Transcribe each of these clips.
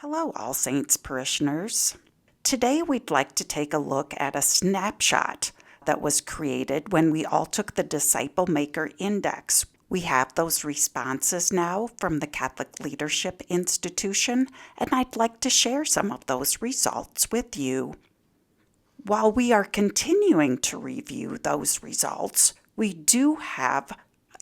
Hello, All Saints parishioners. Today we'd like to take a look at a snapshot that was created when we all took the Disciple Maker Index. We have those responses now from the Catholic Leadership Institution, and I'd like to share some of those results with you. While we are continuing to review those results, we do have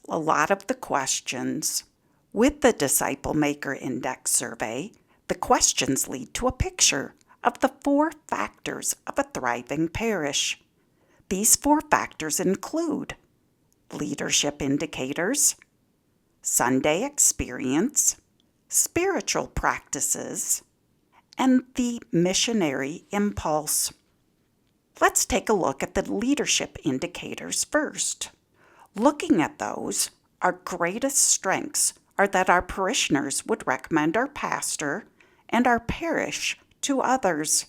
a lot of the questions. With the Disciple Maker Index survey, the questions lead to a picture of the 4 factors of a thriving parish. These 4 factors include leadership indicators, Sunday experience, spiritual practices, and the missionary impulse. Let's take a look at the leadership indicators first. Looking at those, our greatest strengths are that our parishioners would recommend our pastor and our parish to others.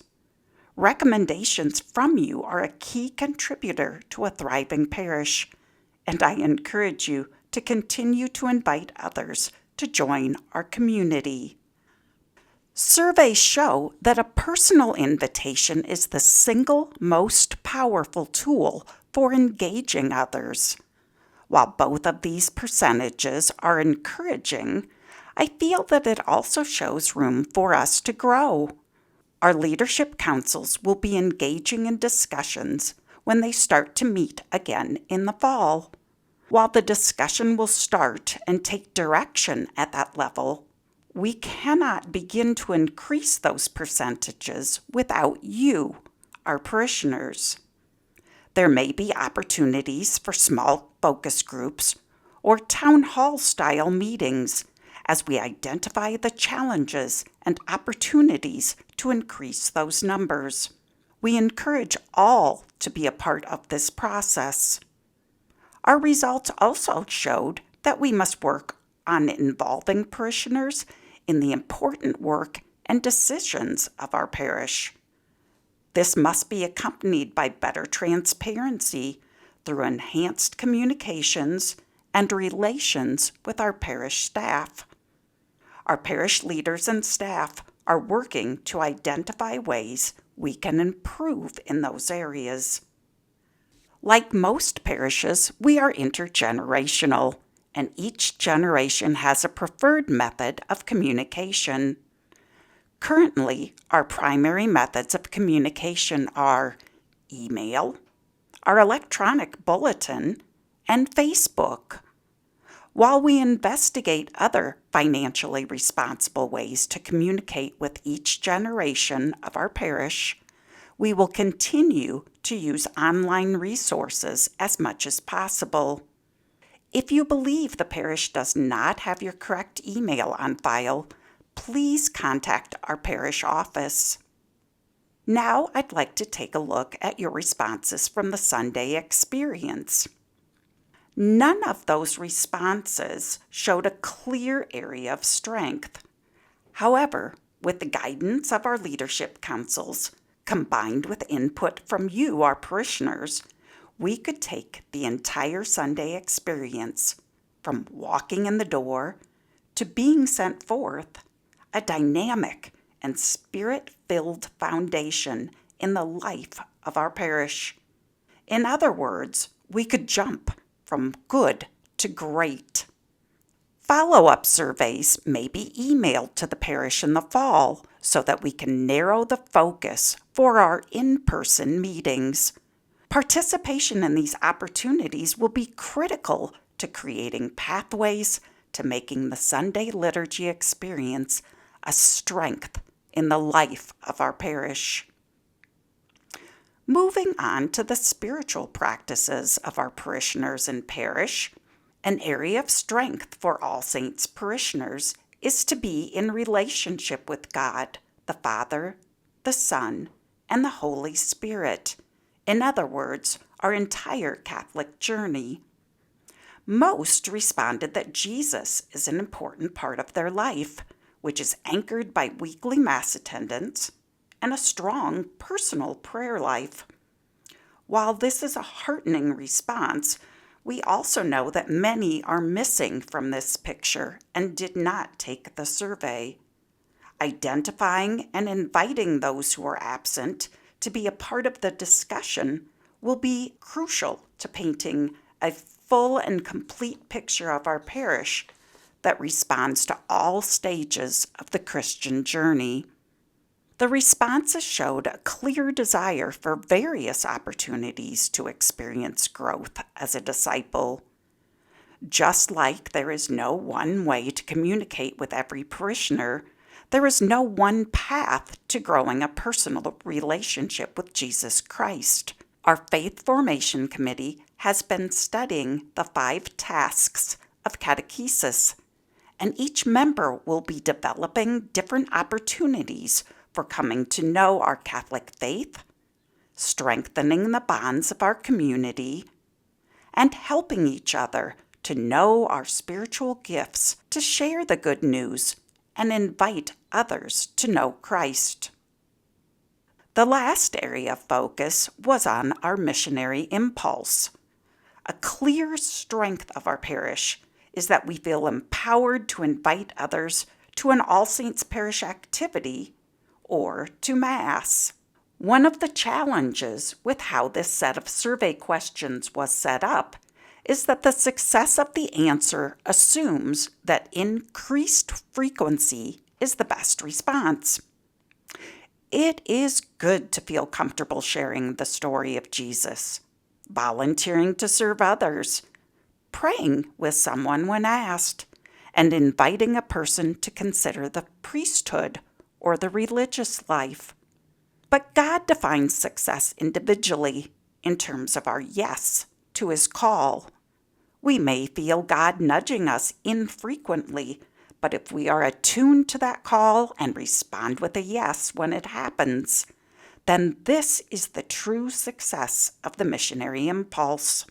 Recommendations from you are a key contributor to a thriving parish, and I encourage you to continue to invite others to join our community. Surveys show that a personal invitation is the single most powerful tool for engaging others. While both of these percentages are encouraging, I feel that it also shows room for us to grow. Our leadership councils will be engaging in discussions when they start to meet again in the fall. While the discussion will start and take direction at that level, we cannot begin to increase those percentages without you, our parishioners. There may be opportunities for small focus groups or town hall style meetings as we identify the challenges and opportunities to increase those numbers. We encourage all to be a part of this process. Our results also showed that we must work on involving parishioners in the important work and decisions of our parish. This must be accompanied by better transparency through enhanced communications and relations with our parish staff. Our parish leaders and staff are working to identify ways we can improve in those areas. Like most parishes, we are intergenerational, and each generation has a preferred method of communication. Currently, our primary methods of communication are email, our electronic bulletin, and Facebook. While we investigate other financially responsible ways to communicate with each generation of our parish, we will continue to use online resources as much as possible. If you believe the parish does not have your correct email on file, please contact our parish office. Now I'd like to take a look at your responses from the Sunday experience. None of those responses showed a clear area of strength. However, with the guidance of our leadership councils, combined with input from you, our parishioners, we could take the entire Sunday experience, from walking in the door to being sent forth, a dynamic and spirit-filled foundation in the life of our parish. In other words, we could jump from good to great. Follow-up surveys may be emailed to the parish in the fall so that we can narrow the focus for our in-person meetings. Participation in these opportunities will be critical to creating pathways to making the Sunday liturgy experience a strength in the life of our parish. Moving on to the spiritual practices of our parishioners and parish, an area of strength for All Saints parishioners is to be in relationship with God, the Father, the Son, and the Holy Spirit. In other words, our entire Catholic journey. Most responded that Jesus is an important part of their life, which is anchored by weekly Mass attendance and a strong personal prayer life. While this is a heartening response, we also know that many are missing from this picture and did not take the survey. Identifying and inviting those who are absent to be a part of the discussion will be crucial to painting a full and complete picture of our parish that responds to all stages of the Christian journey. The responses showed a clear desire for various opportunities to experience growth as a disciple. Just like there is no one way to communicate with every parishioner, there is no one path to growing a personal relationship with Jesus Christ. Our Faith Formation Committee has been studying the 5 tasks of catechesis, and each member will be developing different opportunities for coming to know our Catholic faith, strengthening the bonds of our community, and helping each other to know our spiritual gifts, to share the good news, and invite others to know Christ. The last area of focus was on our missionary impulse. A clear strength of our parish is that we feel empowered to invite others to an All Saints Parish activity or to Mass. One of the challenges with how this set of survey questions was set up is that the success of the answer assumes that increased frequency is the best response. It is good to feel comfortable sharing the story of Jesus, volunteering to serve others, praying with someone when asked, and inviting a person to consider the priesthood or the religious life. But God defines success individually in terms of our yes to His call. We may feel God nudging us infrequently, but if we are attuned to that call and respond with a yes when it happens, then this is the true success of the missionary impulse.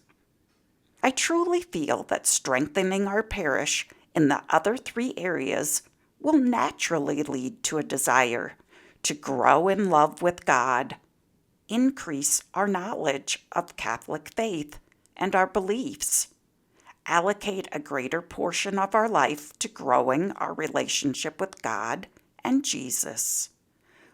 I truly feel that strengthening our parish in the other 3 areas will naturally lead to a desire to grow in love with God, increase our knowledge of Catholic faith and our beliefs, allocate a greater portion of our life to growing our relationship with God and Jesus,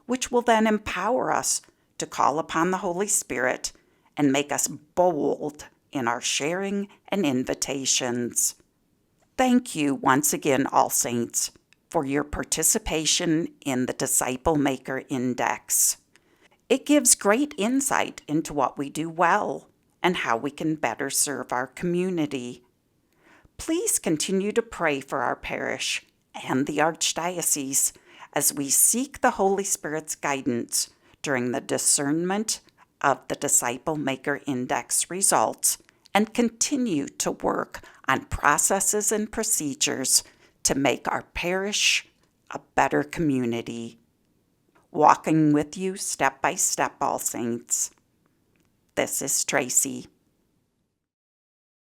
which will then empower us to call upon the Holy Spirit and make us bold in our sharing and invitations. Thank you once again, All Saints, for your participation in the Disciple Maker Index. It gives great insight into what we do well and how we can better serve our community. Please continue to pray for our parish and the Archdiocese as we seek the Holy Spirit's guidance during the discernment of the Disciple Maker Index results and continue to work on processes and procedures to make our parish a better community. Walking with you step by step, All Saints. This is Tracy.